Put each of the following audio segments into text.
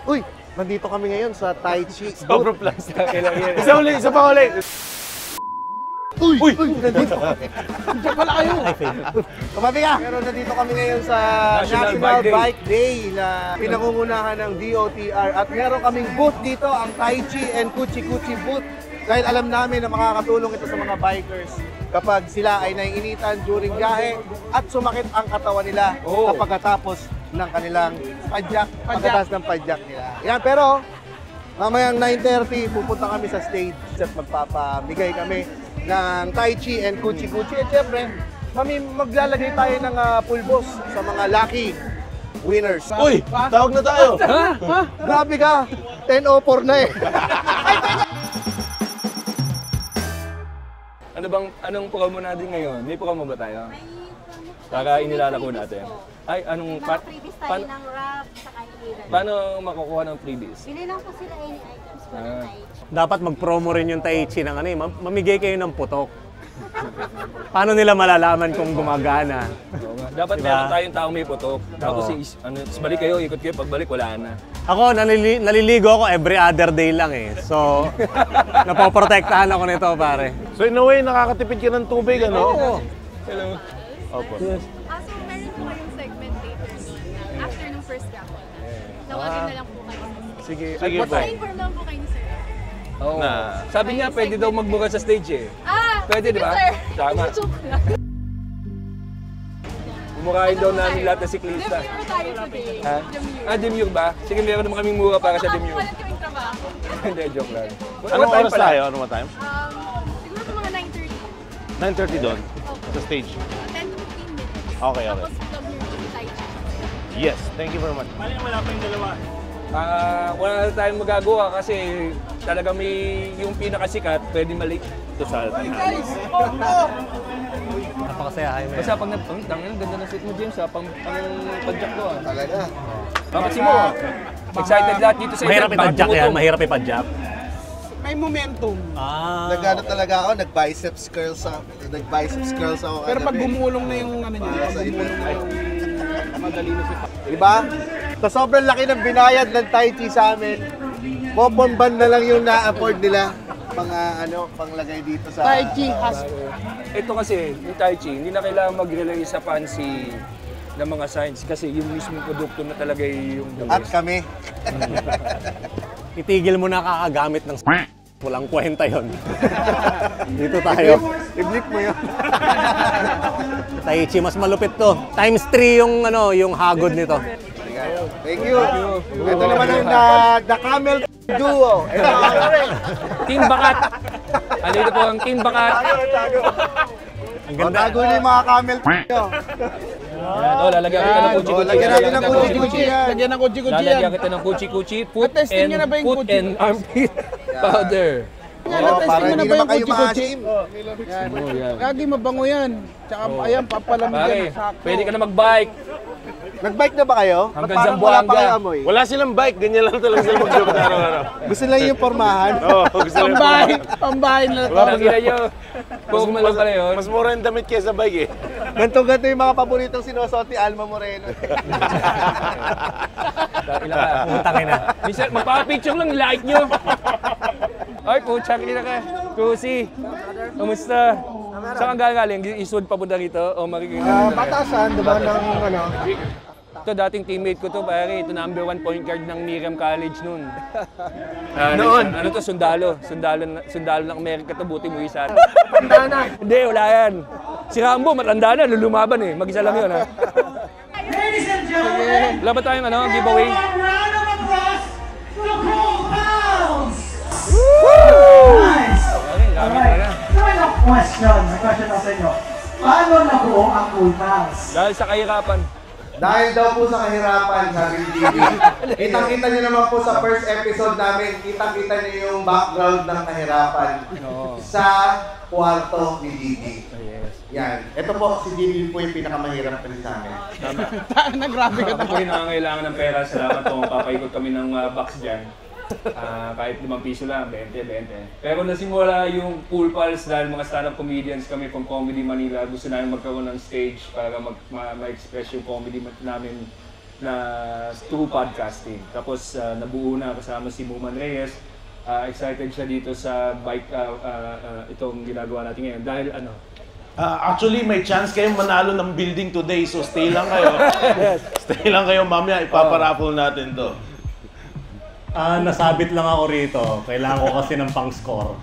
Uy, nandito kami ngayon sa Tai Chi. Sobrang plastic. Isa pa ulit. Uy! Nandito kami. Diyan pala kayo. Kumabi ka. Pero nandito kami ngayon sa National Bike Day na pinangungunahan ng DOTR. At meron kaming booth dito, ang Tai Chi and Kuchi Kuchi booth. Dahil alam namin na makakatulong ito sa mga bikers kapag sila ay naiinitan during biyahe at sumakit ang katawan nila kapag katapos ng kanilang padjak, pagkatas ng padjak nila. Yan, pero mamayang 9:30 pupunta kami sa stage at magpapamigay kami ng Tai Chi and Kuchi Kuchi. At syempre, maglalagay tayo ng pulbos sa mga lucky winners. Uy, tawag na tayo. Ha? Grabe ka, 10:04 na eh. Anong promo natin ngayon? May promo ba tayo? Para inilalako natin. Ay, anong freebies tayo ng wrap sa kaibigan. paano makukuha ng freebies? Bili lang po sila any items po ng Tai Chi. Dapat mag-promo rin yung Tai Chi ng mamigay kayo ng putok. Paano nila malalaman kung gumagana? Dapat meron tayong taong may putok. Tapos balik kayo, ikot kayo, pagbalik wala na. Ako, naliligo ako every other day lang eh. So, napoprotektahan ako nito, pare. So in a way, nakakatipid ka ng tubig, ano? Oo. Hello. Opo. So meron po kayong segment later nun, after ng first raffle. Tawagan na lang po kayo. Sige po. Pa-inform lang po kayo ni sir. Oo. Sabi niya, pwede daw magbuka sa stage eh. Pwede, di ba? Sir. Tama. Joke lang. Bumurahin daw namin lahat ng siklista. Demure tayo today. Ha? Demure ba? Sige, meron naman kaming mura para sa demure. Walang kaming trabaho. Hindi, joke lang. Anong oras tayo? Anong time? Siguro sa mga 9:30. 9:30 doon, sa stage. 10 to 15 minutes. Okay. Tapos vlog nyo yung Tai Chi. Yes, thank you very much. Wala na tayong magagawa kasi talaga may yung pinakasikat, pwede malik to sa Napakasayahin mo. Basta pag tangin, ganda ng suit mo, James, pang padjak ko. Talaga. Bakit mo? Excited lahat dito sa Mahirap ipadjak yan, mahirap ipadjak. May momentum. Nagano talaga ako, nag-biceps curls ako. Pero pag gumulong na yung ano niya, pag gumulong na yung madali na siya. Diba? Sa sobrang laki ng binayad ng Tai Chi sa amin, popomban na lang yung na-afford nila panglagay dito sa... Tai Chi has... Ito kasi, yung Tai Chi, hindi na kailangan mag-rely sa fancy ng mga signs kasi yung mismong produkto na talaga yung At kami. Itigil mo na kakagamit ng walang kwenta yon. Dito tayo. I-blip mo yun. Tai Chi, mas malupit to. Times 3 yung hagod nito. Thank you. Ito naman yung the Camel Duo. Team Bakat! Andito po ang Team Bakat. Ang ganda. Tago na yung mga camel nyo. Lalagyan kita ng kuchi-kuchi. Lagyan natin ng kuchi-kuchi yan. Lagyan ng kuchi-kuchi yan. Lalagyan kita ng kuchi-kuchi, foot Testing nyo na ba yung foot kuchi? and armpit powder. Para hindi naman kayo maasim. Lagi mabango yan. Tsaka ayan, papalamig Pare, yan. Sakto. pwede ka na mag-bike. Nag-bike na ba kayo? Hanggang Parang wala pa Zamboanga. kayo amoy. Wala silang bike, ganyan lang talaga sila mag-joke na araw-araw. Gusto lang yung pormahan. Oo, gusto nila Pambahay. Pambahay na to. Tangina nyo. Pugma lang pala yun. Mas mura yung damit kaysa bike eh. Ganto-ganto yung mga paboritong sinusuot ni Alma Moreno. Ilan ka? Putang ina. Minsan, magpapapicture lang, like nyo. Ay, puchak, ilan ka? Kusi. Kamusta? Saan kang galing? Isod papunta rito? O makikita na Batasan, diba ng ano? Ito, dating teammate ko to, pare. Ito, number 1 point guard ng Miriam College noon. Noon? Ano to, sundalo. Sundalo ng Amerika to, buti mo isa. Hindi, wala yan. Si Rambo, matanda na, lulumaban eh. Mag-isa lang yun, ha? Ladies and gentlemen, Wala ba tayong giveaway? one round of applause for the Cool Pals! Nice! Alright, so may question ako sa inyo. Paano nabuo ang Cool Pals? Dahil sa kahirapan. Dahil daw po sa kahirapan, sabi ni Didi. Kitang-kita niyo naman po sa first episode namin, kitang-kita niyo yung background ng kahirapan sa kwarto ni Didi. Yan. Ito po, si Didi po yung pinakamahirap rin sa amin. Grabe ka Ako rin nangangailangan ng pera. Salamat po. Papaikot kami ng box dyan. Kahit 5 piso lang, 20. Pero nasimula yung Cool Pals dahil mga stand-up comedians kami from Comedy Manila. Gusto namin magkaroon ng stage para ma-express yung comedy namin na through podcasting. Tapos nabuo na kasama si Muman Reyes. Excited siya dito sa bike, itong ginagawa natin ngayon. Dahil ano? Actually, may chance kayong manalo ng building today, so stay lang kayo. Stay lang kayo, mamaya ipaparaffle natin to. Nasabit lang ako rito. Kailangan ko kasi ng pang-score.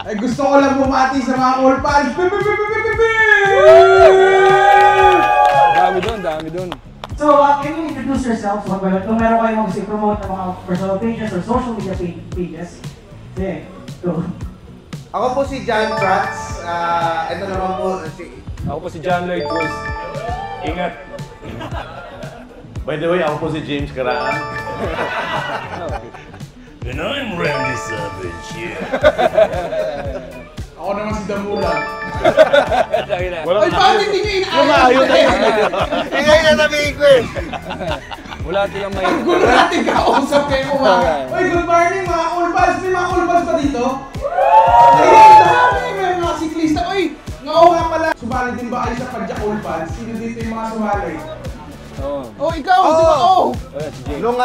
Ay, gusto ko lang bumati sa mga all fans. Dami doon. So, can you introduce yourself? Kung meron kayo mag promote ng mga personal pages or social media pages. Sige, go. Ako po si John Prats. Ito naman po si... Ako po si John Lloyd Cruz. Ingat. By the way, ako po si James Caraan. And I'm Randy Savage, yeah. Ako naman si Damula. Walang Ay, bakit hindi nyo inaayos? Lumayo na yun. Ingay na sabihin ko eh! Wala silang may... Ang gulo natin kausap kayo umaga. Uy, good morning mga all fans. May mga all fans pa dito? Ay, dami. May mga siklista. Uy, nga nga pala. Sumali din ba kayo sa Padya all fans? Sino dito yung mga sumali? Oh, ikaw! Di ba? Oh! Nung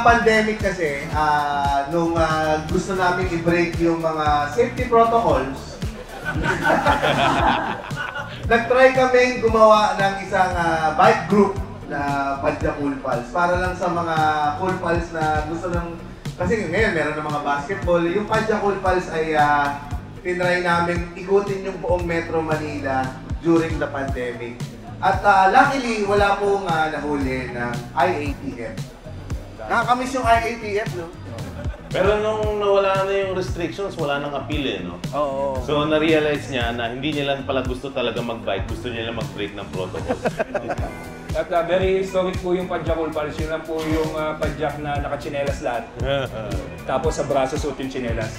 pandemic kasi, nung gusto namin i-break yung mga safety protocols, nag-try kami gumawa ng isang bike group na Padya Cool Pals para lang sa mga Cool Pals na gusto ng... Kasi ngayon meron ng mga basketball. Yung Padya Cool Pals ay tinry namin ikutin yung buong Metro Manila during the pandemic. At luckily, wala pong nahuli ng IATF. Nakakamiss yung IATF, no? Pero nung nawala na yung restrictions, wala nang appeal eh, no? Oo. So, na-realize niya na hindi nila pala gusto talaga mag-bike, gusto nila mag-break ng protocol. At very historic po yung Padyak Cool Pals. Yun lang po yung padyak na nakachinelas lahat. Tapos sa braso suot yung chinelas.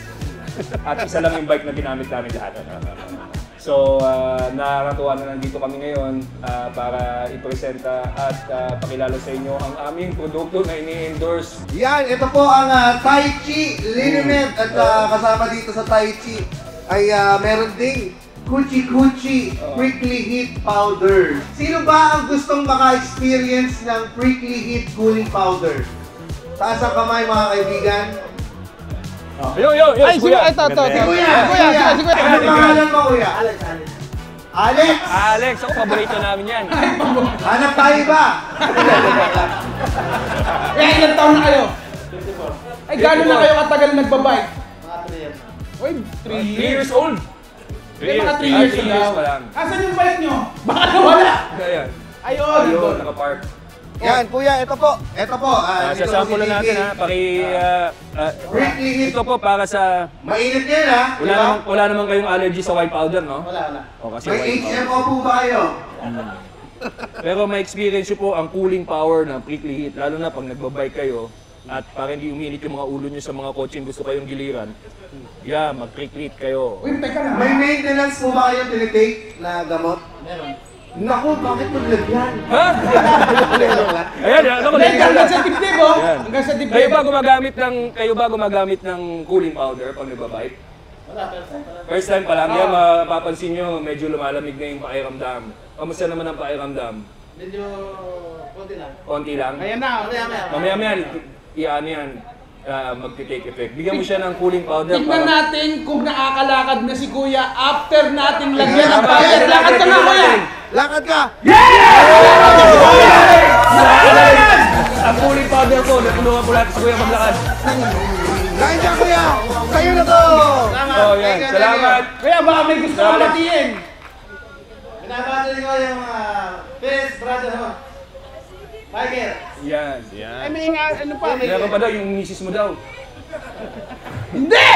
At isa lang yung bike na ginamit namin lahat. So, nakakatuwa na nandito kami ngayon para ipresenta at pakilala sa inyo ang aming produkto na ini-endorse. Yan, ito po ang Tai Chi liniment at kasama dito sa Tai Chi ay meron ding Kuchi Kuchi Prickly Heat Powder. Sino ba ang gustong maka-experience ng Prickly Heat Cooling Powder? Taas ang kamay mga kaibigan. Yo! Ay, Kuya! ito. Si Kuya! Ano pangalan mo, Kuya? Alex! Alex! Ako, paborito namin yan. Hanap tayo ba? Eh, ilang taon na kayo? Ay, gano'n na kayo katagal nagbabike? Mga 3 years. Uy, 3 3 years. years old! May mga 3 years 3 na years daw. pa lang. Asan yung bike nyo? Baka nawala! Ayan. Ayun! Ayun, nakapark. Yan, Kuya, ito po. Ito po. Sasample na natin ha. Prickly Heat. Ito po para sa... Mainit yan ha? Wala naman kayong allergy sa white powder, no? Wala. O, kasi May white powder. HMO po ba kayo? Pero may experience nyo po ang cooling power ng Prickly Heat. Lalo na pag nagbabike kayo at para hindi uminit yung mga ulo nyo sa mga kotse gusto kayong giliran. Yeah, mag-Prickly Heat kayo. Uy, teka lang. May maintenance po ba kayong tinitake na gamot? Meron. Naku, bakit maglagyan? Ha? Ayan, ako Hindi, hanggang sa dibdib, oh! Yan. Hanggang sa dibdib. Kayo ba gumagamit ng cooling powder pag nagbabike? First time pa lang, yan mapapansin nyo, medyo lumalamig na yung pakiramdam. Kamusta naman ang pakiramdam? Medyo konti lang. Konti lang? Ayan na. Mamaya, iyan yan, magti-take effect. Bigyan mo siya ng cooling powder. Tignan natin kung nakakalakad na si Kuya after natin lagyan ng powder. Lakad ka na, Kuya! Lakad ka! Ang cooling powder ko, natulungan ko lahat sa kuya maglakad. Kain ka, Kuya! Sa'yo na to! Oh, yan. Salamat. Kuya, baka may gusto kong batiin. Binabati ko yung mga best brother mo. Tiger! Yan. Ay, may ano pa. Meron pa daw yung misis mo daw. Hindi!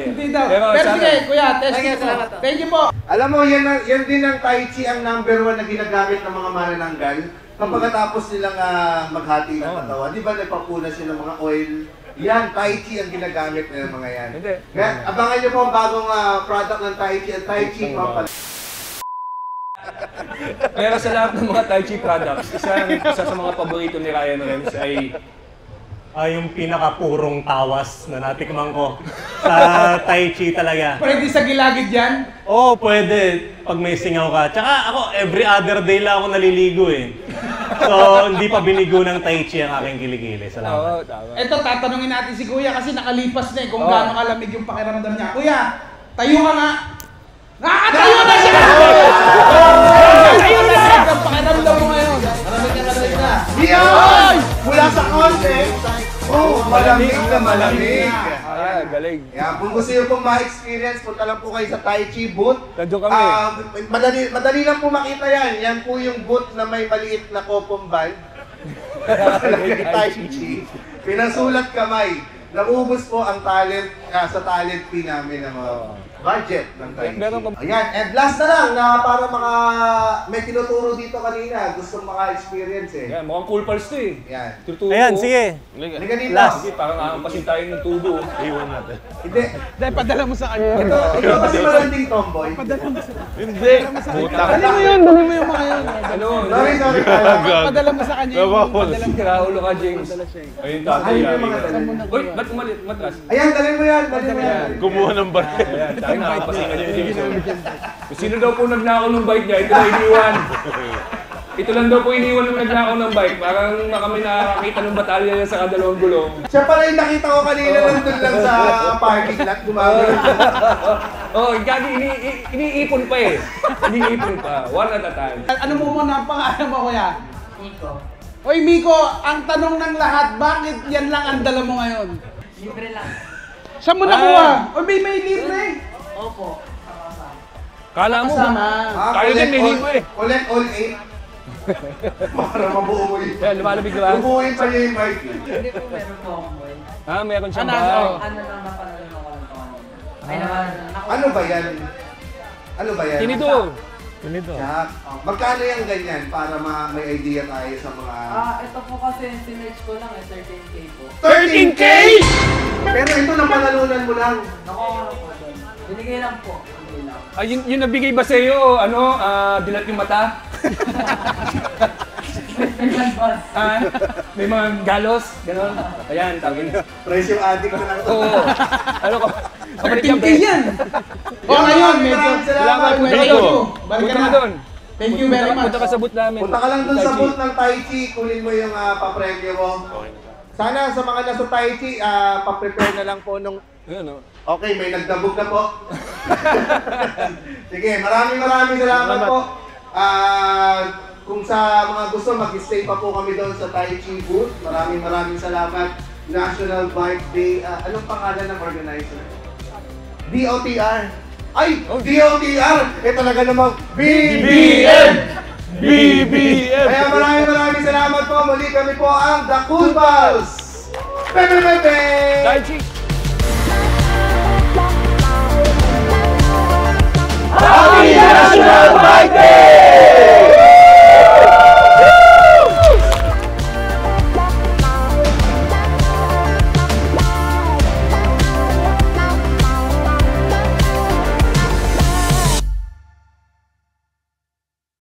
Hindi daw. Pero Pero sana- sige, Kuya, test Sige, ko. salamat. Thank you po. Alam mo, yan din ang Tai Chi ang #1 na ginagamit ng mga manananggal. Kapag katapos nilang maghati ng katawan, di ba nagpapunas sila ng mga oil? Yan, Tai Chi ang ginagamit ng mga yan. Hindi. Kaya, abangan nyo po ang bagong product ng Tai Chi, ang Tai Chi Company. Pero sa lahat ng mga Tai Chi products, isa sa mga paborito ni Ryan Rems ay Yung pinakapurong tawas na natikman ko sa Tai Chi talaga. Pwede sa gilagid yan? Oo, pwede. Pag may singaw ka. Tsaka ako, every other day lang ako naliligo eh. So, hindi pa binigo ng Tai Chi ang aking kilikili. Salamat. Ito, tatanungin natin si Kuya kasi nakalipas na eh kung gaano kalamig yung pakiramdam niya. Kuya, tayo ka nga. Nakatayo na siya! Tayo na! Ang pakiramdam mo ngayon. Malamig na. Yan! Mula sa context, malamig na malamig. Galing. Yan, kung gusto nyo pong ma-experience, punta lang po kayo sa Tai Chi booth. Nandiyo kami. Madali lang po makita yan. Yan po yung booth na may maliit na kopong band. Tai Chi. Pinasulat kamay. Naubos po ang talent sa talent fee namin ng budget ng Tai Chi. Ayan, and last na lang na para may tinuturo dito kanina. Gusto maka-experience eh. Yan, mukhang cool pals to eh. Yan. Tutubo. Ayan, sige. Halika dito. Sige, parang aampasin tayo ng tubo. Iwan natin. Hindi. Dahil padala mo sa kanya. Ito kasi malanding tomboy. Hindi. Buta ka. Dali mo yung mga yun. Ano? Sorry. Padala mo sa kanya yung padala mo. Kiraulo ka, James. Ayun, tatay. Ayun yung mga dali. Uy, ba't matras? Ayan, dalhin mo yan. Kumuha ng baril. Ayan, tayo nakapasin ka niya, James. Kung sino daw po nagnakaw ng bike niya, ito na iniwan. Ito lang daw po iniwan ng nagnakaw ng bike. Parang kami nakakita ng batalya niya sa kadalawang gulong. Siya pala yung nakita ko kanina nandun lang sa parking lot. Gumagano. Gagi, iniipon pa eh. Iniipon pa. One at a time. Ano mo muna ang pangalan mo, Kuya? Miko. Oy, Miko, ang tanong ng lahat, bakit yan lang ang dala mo ngayon? Libre lang. Saan mo nakuha? Oy, may libre. Opo. Kala mo, tayo din may himo eh. Collect all 8. Para mabuo mo yun. Yan, lumalabig na lang. Bubuuin pa niya yung bike. Hindi po meron po akong boy. Meron siyang Ano? bike. Ano lang napalala ko lang Ay naman, Ano ba yan? Ano ba yan? Tinidor. Jack. Magkano yung ganyan para may idea tayo sa mga... ito po kasi sinerch ko lang 13K po. 13K! Pero ito napanalunan mo lang. Nakuha ko po doon. Binigay lang po. Yung nabigay ba sa'yo, dilat yung mata? May mga galos, gano'n. Ayan, tawagin. Presyo addict na lang. Oo. Ano ka? 13K yan! O ngayon, medyo. Salamat. Thank you. Balik Punta ka ka na. doon. Thank you very much. Punta ka sa booth namin. Punta ka lang dun sa booth ng Tai Chi, kunin mo yung papremyo mo. Sana sa mga nasa Tai Chi, pa-prepare na lang po nung... Okay, may nagdabog na po. Sige, maraming salamat po. Kung sa mga gusto, mag-stay pa po kami doon sa Tai Chi booth. Maraming salamat. National Bike Day. Anong pangalan ng organizer? DOTR. Ay! DOTR! Talaga namang BBM! BBM! Kaya maraming salamat po. Muli kami po ang The Cool Pals! Bebe! Tai Chi!